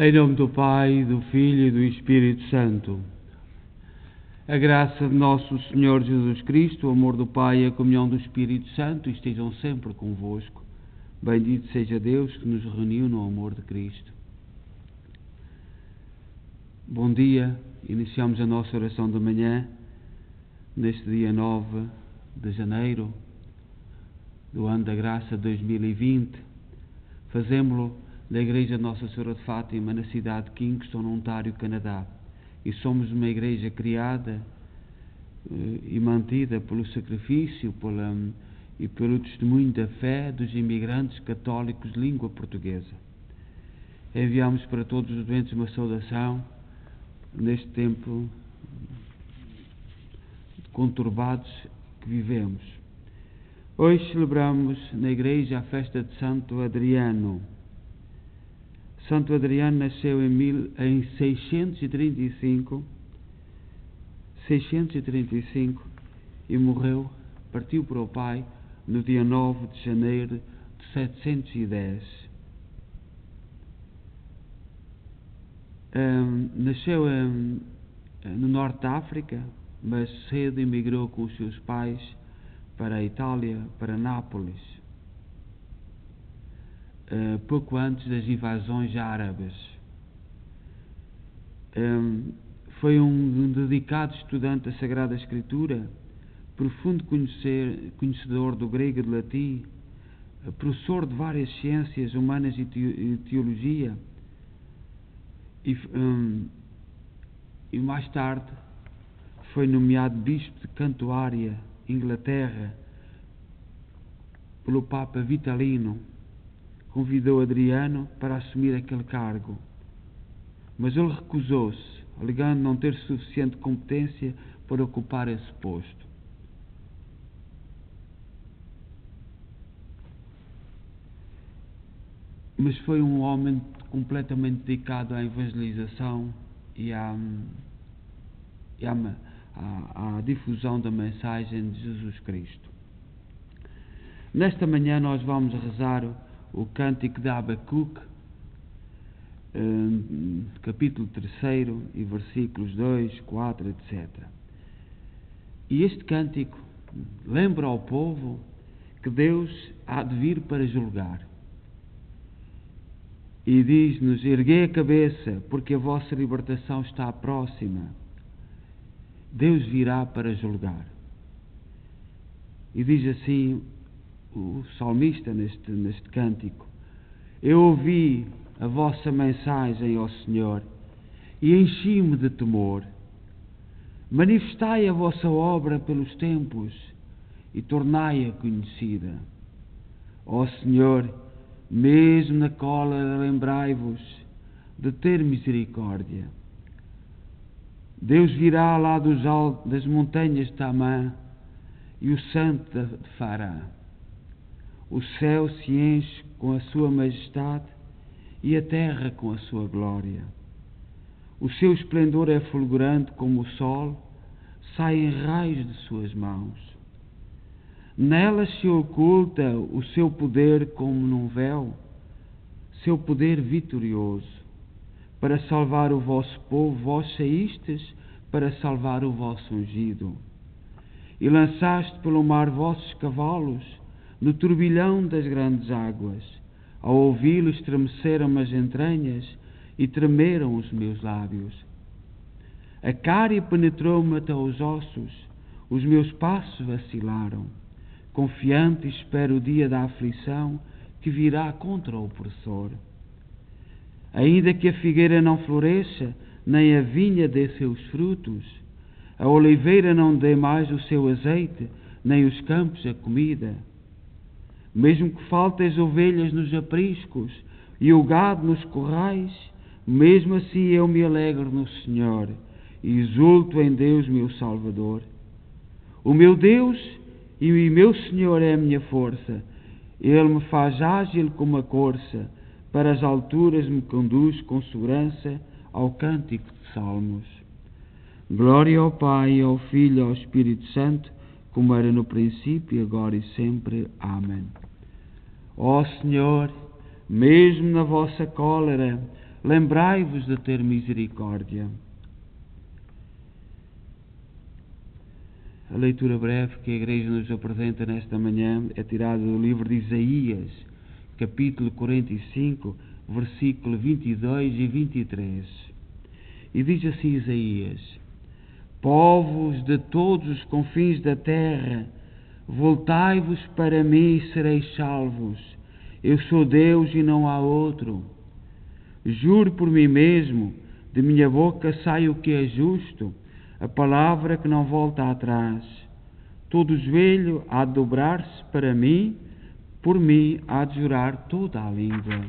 Em nome do Pai, do Filho e do Espírito Santo. A graça de nosso Senhor Jesus Cristo, o amor do Pai e a comunhão do Espírito Santo estejam sempre convosco. Bendito seja Deus que nos reuniu no amor de Cristo. Bom dia, iniciamos a nossa oração da manhã, neste dia 9 de janeiro do ano da graça 2020. Fazemos-lo da Igreja Nossa Senhora de Fátima, na cidade de Kingston, no Ontário, Canadá. E somos uma igreja criada e mantida pelo sacrifício e pelo testemunho da fé dos imigrantes católicos de língua portuguesa. Enviamos para todos os doentes uma saudação neste tempo conturbados que vivemos. Hoje celebramos na igreja a festa de Santo Adriano. Santo Adriano nasceu em 635 e morreu, partiu para o Pai, no dia 9 de janeiro de 710. Nasceu no norte da África, mas cedo emigrou com os seus pais para a Itália, para Nápoles, pouco antes das invasões árabes. Foi um dedicado estudante da Sagrada Escritura, profundo conhecedor do grego e do latim, professor de várias ciências humanas e teologia, e mais tarde foi nomeado bispo de Cantuária, Inglaterra, pelo Papa Vitalino. Convidou Adriano para assumir aquele cargo, mas ele recusou-se, alegando não ter suficiente competência para ocupar esse posto. Mas foi um homem completamente dedicado à evangelização e à difusão da mensagem de Jesus Cristo. Nesta manhã nós vamos rezar o Cântico de Abacuque, capítulo 3 e versículos 2, 4, etc. E este cântico lembra ao povo que Deus há de vir para julgar. E diz-nos: erguei a cabeça, porque a vossa libertação está próxima. Deus virá para julgar. E diz assim o salmista neste cântico: eu ouvi a vossa mensagem, ó Senhor, e enchi-me de temor. Manifestai a vossa obra pelos tempos e tornai-a conhecida. Ó Senhor, mesmo na cólera lembrai-vos de ter misericórdia. Deus virá lá das montanhas de Tamã e o santo de Fará. O céu se enche com a sua majestade e a terra com a sua glória. O seu esplendor é fulgurante como o sol, saem raios de suas mãos. Nelas se oculta o seu poder como num véu, seu poder vitorioso. Para salvar o vosso povo, vós saístes para salvar o vosso ungido. E lançaste pelo mar vossos cavalos, no turbilhão das grandes águas. Ao ouvi-lo estremeceram as entranhas e tremeram os meus lábios. A cárie penetrou-me até os ossos, os meus passos vacilaram. Confiante espero o dia da aflição que virá contra o opressor. Ainda que a figueira não floresça, nem a vinha dê seus frutos, a oliveira não dê mais o seu azeite, nem os campos a comida. Mesmo que faltem as ovelhas nos apriscos e o gado nos corrais, mesmo assim eu me alegro no Senhor e exulto em Deus meu Salvador. O meu Deus e o meu Senhor é a minha força. Ele me faz ágil como a corça, para as alturas me conduz com segurança ao cântico de salmos. Glória ao Pai, ao Filho e ao Espírito Santo, como era no princípio, agora e sempre. Amém. Ó Senhor, mesmo na vossa cólera, lembrai-vos de ter misericórdia. A leitura breve que a Igreja nos apresenta nesta manhã é tirada do livro de Isaías, capítulo 45, versículo 22 e 23. E diz assim Isaías: povos de todos os confins da terra, voltai-vos para mim e sereis salvos. Eu sou Deus e não há outro. Juro por mim mesmo, de minha boca sai o que é justo, a palavra que não volta atrás. Todo joelho há de dobrar-se para mim, por mim há de jurar toda a língua.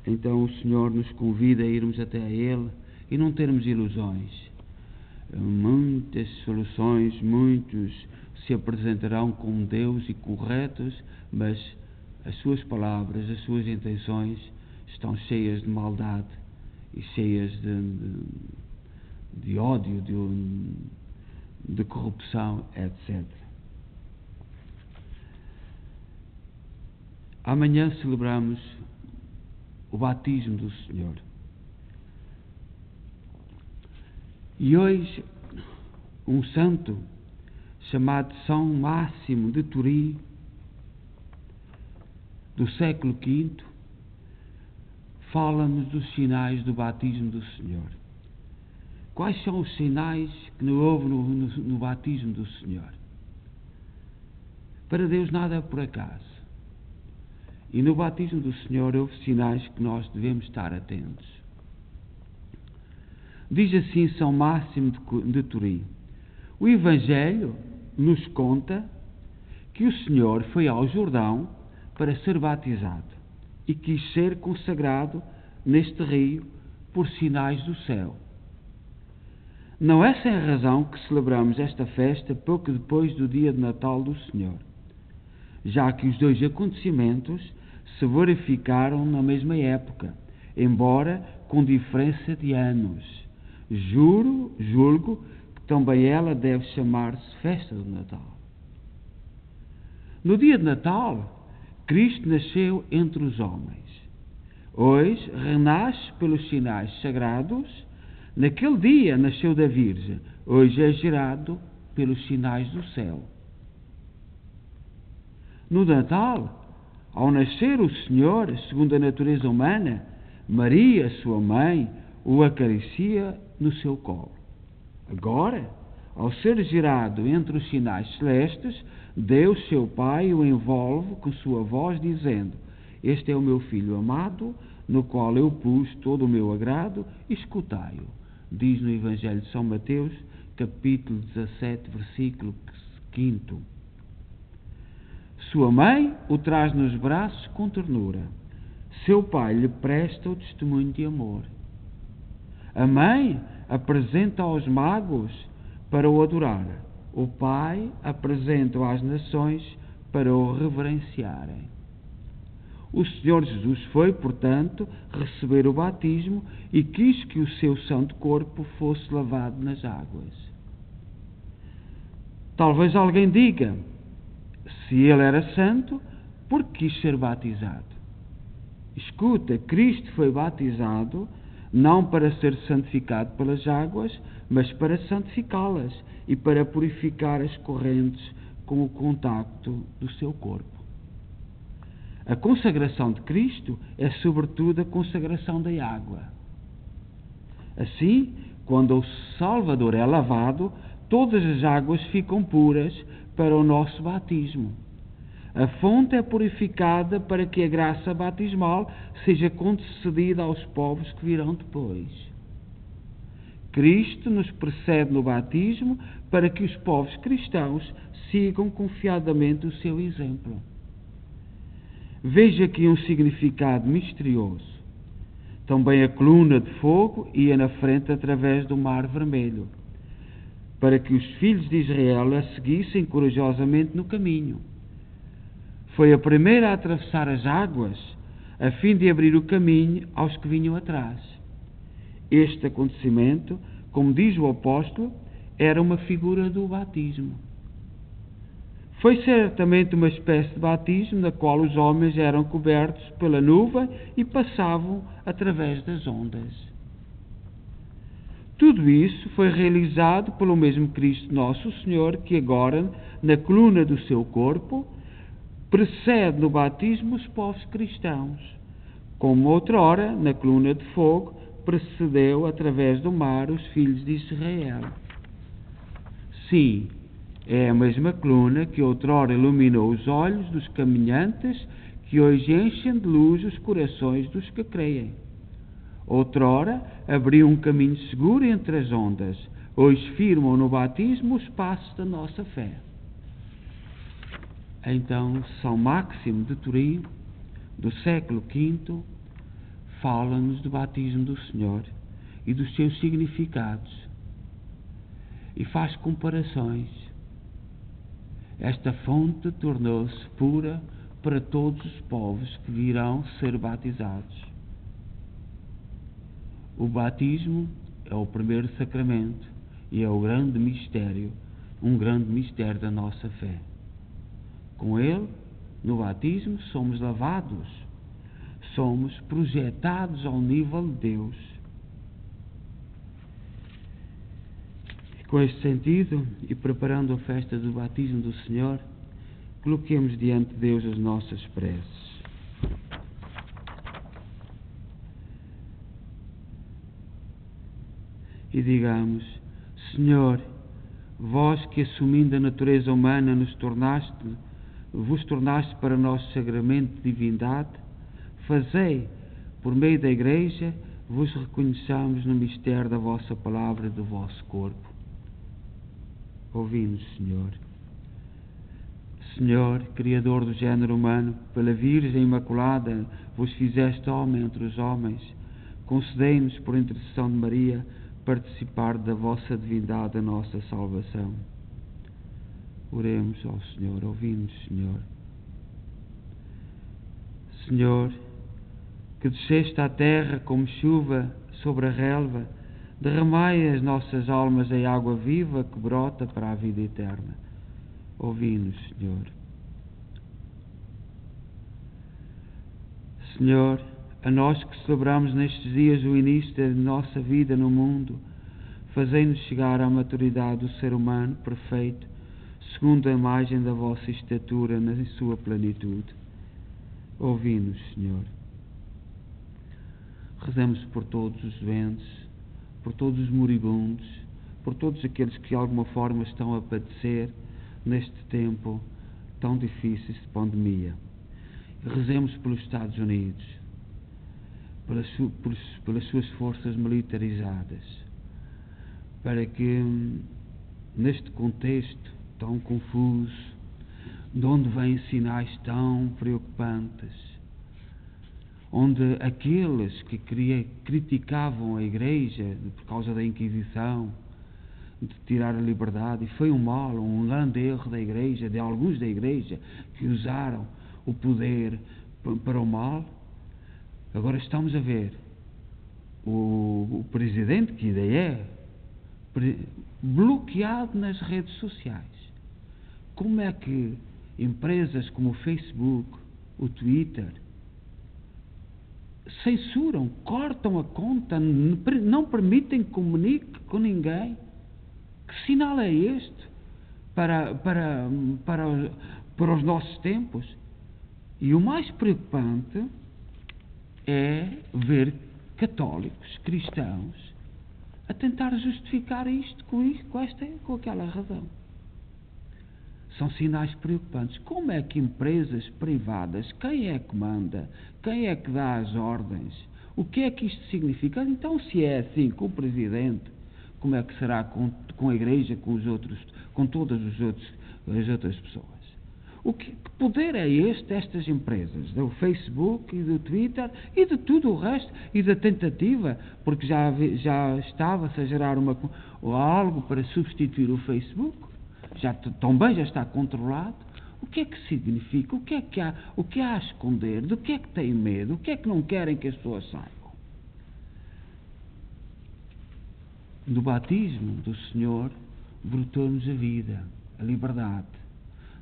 Então o Senhor nos convida a irmos até a Ele e não termos ilusões. Muitas soluções, muitos se apresentarão como Deus e corretos, mas as suas palavras, as suas intenções estão cheias de maldade e cheias de ódio, de corrupção, etc. Amanhã celebramos o batismo do Senhor. E hoje, um santo chamado São Máximo de Turim, do século V, fala-nos dos sinais do batismo do Senhor. Quais são os sinais que houve no batismo do Senhor? Para Deus nada é por acaso. E no batismo do Senhor houve sinais que nós devemos estar atentos. Diz assim São Máximo de Turim: o Evangelho nos conta que o Senhor foi ao Jordão para ser batizado e quis ser consagrado neste rio por sinais do céu. Não é sem razão que celebramos esta festa pouco depois do dia de Natal do Senhor, já que os dois acontecimentos se verificaram na mesma época, embora com diferença de anos. Julgo que também ela deve chamar-se Festa do Natal. No dia de Natal, Cristo nasceu entre os homens. Hoje renasce pelos sinais sagrados. Naquele dia nasceu da Virgem. Hoje é gerado pelos sinais do céu. No Natal, ao nascer o Senhor, segundo a natureza humana, Maria, sua mãe, o acaricia no seu colo. Agora, ao ser gerado entre os sinais celestes, Deus, seu Pai, o envolve com sua voz, dizendo: este é o meu Filho amado, no qual eu pus todo o meu agrado, escutai-o. Diz no Evangelho de São Mateus, capítulo 17, versículo 5. Sua mãe o traz nos braços com ternura. Seu pai lhe presta o testemunho de amor. A mãe apresenta aos magos para o adorar. O pai apresenta-o às nações para o reverenciarem. O Senhor Jesus foi, portanto, receber o batismo e quis que o seu santo corpo fosse lavado nas águas. Talvez alguém diga: se ele era santo, por que quis ser batizado? Escuta, Cristo foi batizado não para ser santificado pelas águas, mas para santificá-las e para purificar as correntes com o contacto do seu corpo. A consagração de Cristo é sobretudo a consagração da água. Assim, quando o Salvador é lavado, todas as águas ficam puras para o nosso batismo. A fonte é purificada para que a graça batismal seja concedida aos povos que virão depois. Cristo nos precede no batismo para que os povos cristãos sigam confiadamente o seu exemplo. Veja aqui um significado misterioso. Também a coluna de fogo ia na frente através do Mar Vermelho, para que os filhos de Israel a seguissem corajosamente no caminho. Foi a primeira a atravessar as águas, a fim de abrir o caminho aos que vinham atrás. Este acontecimento, como diz o apóstolo, era uma figura do batismo. Foi certamente uma espécie de batismo na qual os homens eram cobertos pela nuvem e passavam através das ondas. Tudo isso foi realizado pelo mesmo Cristo Nosso Senhor, que agora, na coluna do seu corpo, precede no batismo os povos cristãos, como outrora, na coluna de fogo, precedeu através do mar os filhos de Israel. Sim, é a mesma coluna que outrora iluminou os olhos dos caminhantes, que hoje enchem de luz os corações dos que creem. Outrora abriu um caminho seguro entre as ondas, hoje firmam no batismo os passos da nossa fé. Então, São Máximo de Turim, do século V, fala-nos do batismo do Senhor e dos seus significados e faz comparações. Esta fonte tornou-se pura para todos os povos que virão ser batizados. O batismo é o primeiro sacramento e é o grande mistério, um grande mistério da nossa fé. Com ele, no batismo, somos lavados, somos projetados ao nível de Deus. E com este sentido, e preparando a festa do batismo do Senhor, coloquemos diante de Deus as nossas preces. E digamos: Senhor, vós que assumindo a natureza humana vos tornaste para nós sacramento de divindade, fazei, por meio da Igreja, vos reconheçamos no mistério da vossa palavra e do vosso corpo. Ouvi-nos, Senhor. Senhor, Criador do género humano, pela Virgem Imaculada vos fizeste homem entre os homens, concedei-nos, por intercessão de Maria, participar da vossa divindade a nossa salvação. Oremos ao Senhor, ouvi-nos, Senhor. Senhor, que desceste à terra como chuva sobre a relva, derramai as nossas almas em água viva que brota para a vida eterna. Ouvi-nos, Senhor. Senhor, a nós que celebramos nestes dias o início da nossa vida no mundo, fazei-nos chegar à maturidade do ser humano perfeito, segundo a imagem da vossa estatura na sua plenitude. Ouvi-nos, Senhor. Rezemos por todos os doentes, por todos os moribundos, por todos aqueles que de alguma forma estão a padecer neste tempo tão difícil de pandemia. Rezemos pelos Estados Unidos, pelas suas forças militarizadas, para que neste contexto tão confuso, de onde vêm sinais tão preocupantes, onde aqueles que criticavam a Igreja por causa da Inquisição, de tirar a liberdade, e foi um mal, um grande erro da Igreja, de alguns da Igreja, que usaram o poder para o mal. Agora estamos a ver o presidente, que ainda é bloqueado nas redes sociais. Como é que empresas como o Facebook, o Twitter, censuram, cortam a conta, não permitem que comunique com ninguém? Que sinal é este para os nossos tempos? E o mais preocupante é ver católicos, cristãos, a tentar justificar isto com aquela razão. São sinais preocupantes. Como é que empresas privadas, quem é que manda? Quem é que dá as ordens? O que é que isto significa? Então, se é assim com o Presidente, como é que será com a Igreja, com todas as outras pessoas? Que poder é este destas empresas, do Facebook e do Twitter e de tudo o resto, e da tentativa, porque já estava-se a gerar algo para substituir o Facebook, também já está controlado. O que é que significa? O que há a esconder? Do que é que têm medo? O que é que não querem que as pessoas saibam? Do batismo do Senhor brotou-nos a vida, a liberdade.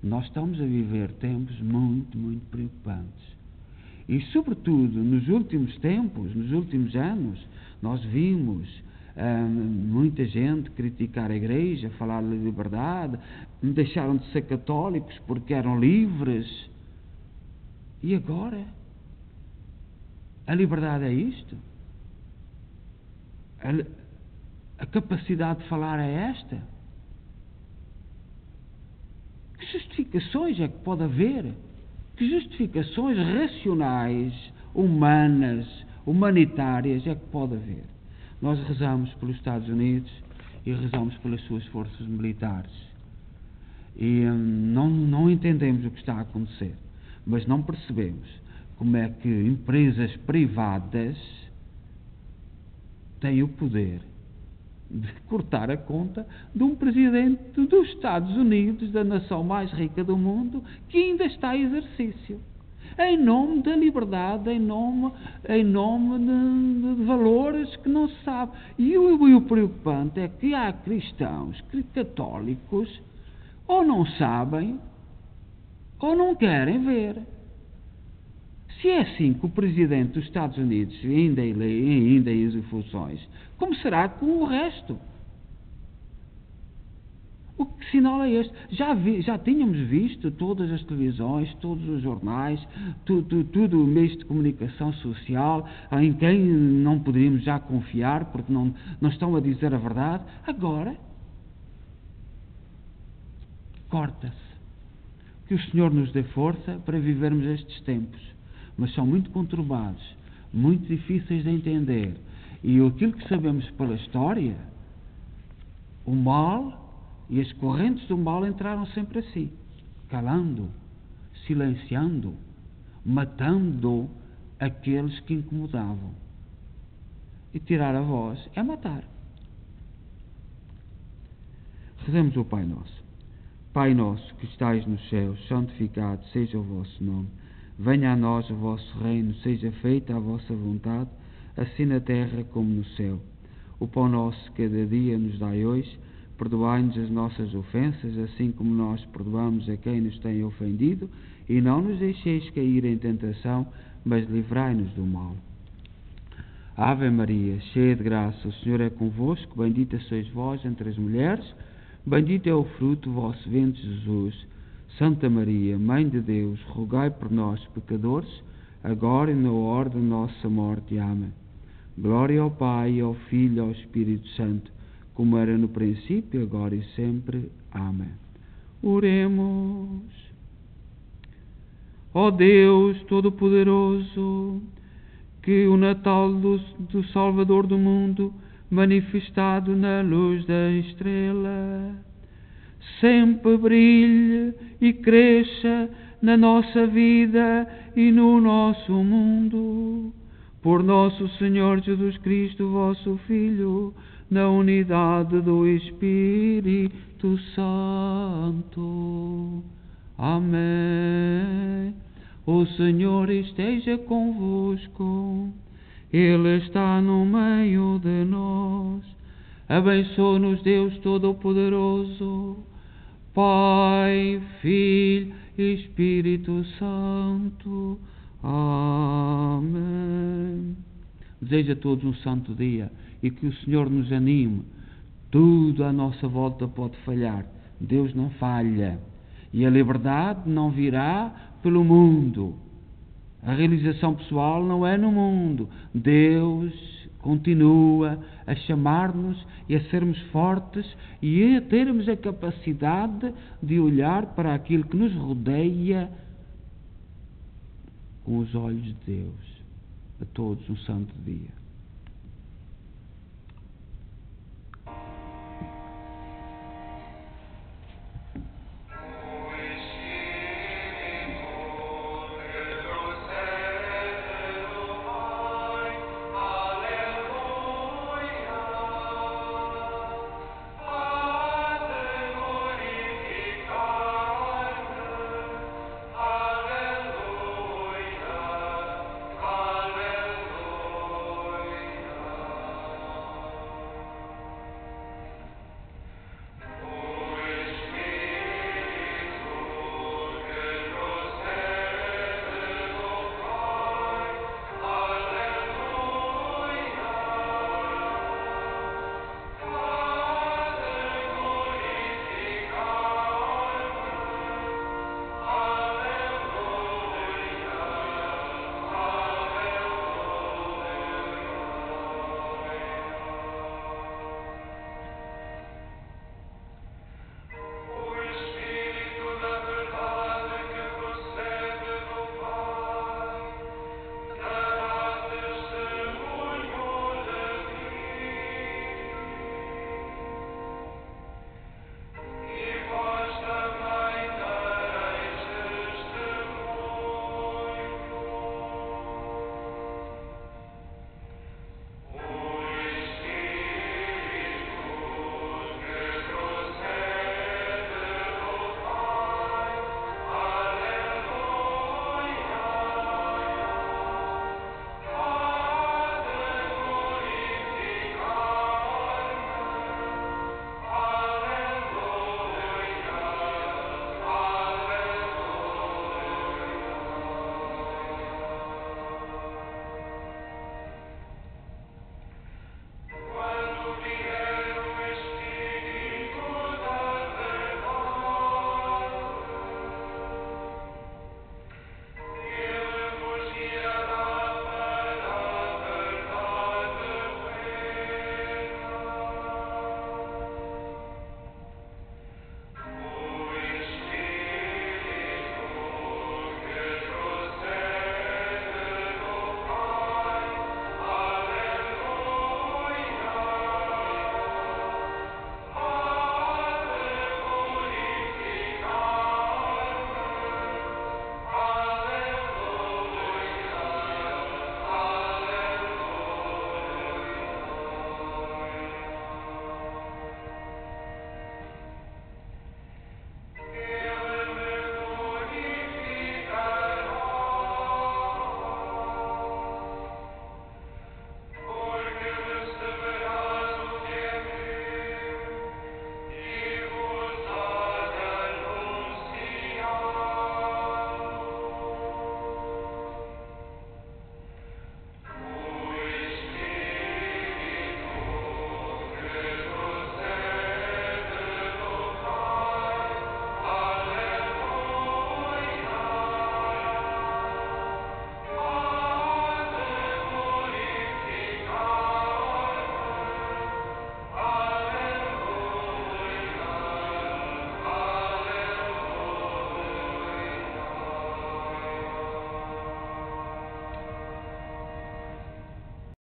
Nós estamos a viver tempos muito, muito preocupantes. E, sobretudo, nos últimos tempos, nos últimos anos, nós vimos muita gente criticar a Igreja, falar de liberdade, deixaram de ser católicos porque eram livres. E agora? A liberdade é isto? A capacidade de falar é esta? Que justificações é que pode haver? Que justificações racionais, humanas, humanitárias é que pode haver? Nós rezamos pelos Estados Unidos e rezamos pelas suas forças militares. E não entendemos o que está a acontecer, mas não percebemos como é que empresas privadas têm o poder de cortar a conta de um presidente dos Estados Unidos, da nação mais rica do mundo, que ainda está em exercício, em nome da liberdade, em nome de valores que não se sabe. E o preocupante é que há cristãos católicos ou não sabem ou não querem ver. Se é assim que o Presidente dos Estados Unidos ainda em funções, como será com o resto? O que sinal é este? Já tínhamos visto todas as televisões, todos os jornais, tudo o meio de comunicação social, em quem não poderíamos já confiar, porque não estão a dizer a verdade. Agora, corta-se. Que o Senhor nos dê força para vivermos estes tempos. Mas são muito conturbados, muito difíceis de entender. E aquilo que sabemos pela história, o mal e as correntes do mal entraram sempre assim, calando, silenciando, matando aqueles que incomodavam. E tirar a voz é matar. Rezemos o Pai Nosso. Pai nosso que estais nos céus, santificado seja o vosso nome. Venha a nós o vosso reino, seja feita a vossa vontade, assim na terra como no céu. O pão nosso cada dia nos dai hoje, perdoai-nos as nossas ofensas, assim como nós perdoamos a quem nos tem ofendido, e não nos deixeis cair em tentação, mas livrai-nos do mal. Ave Maria, cheia de graça, o Senhor é convosco, bendita sois vós entre as mulheres, bendito é o fruto do vosso ventre, Jesus. Santa Maria, Mãe de Deus, rogai por nós, pecadores, agora e na hora da nossa morte. Amém. Glória ao Pai, ao Filho e ao Espírito Santo, como era no princípio, agora e sempre. Amém. Oremos. Ó Deus Todo-Poderoso, que o Natal do Salvador do mundo, manifestado na luz da estrela, sempre brilhe e cresça na nossa vida e no nosso mundo. Por nosso Senhor Jesus Cristo, vosso Filho, na unidade do Espírito Santo. Amém. O Senhor esteja convosco. Ele está no meio de nós. Abençoe-nos Deus Todo-Poderoso, Pai, Filho e Espírito Santo. Amém. Desejo a todos um santo dia e que o Senhor nos anime. Tudo à nossa volta pode falhar. Deus não falha. E a liberdade não virá pelo mundo. A realização pessoal não é no mundo. Deus continua a chamar-nos e a sermos fortes e a termos a capacidade de olhar para aquilo que nos rodeia com os olhos de Deus. A todos um santo dia.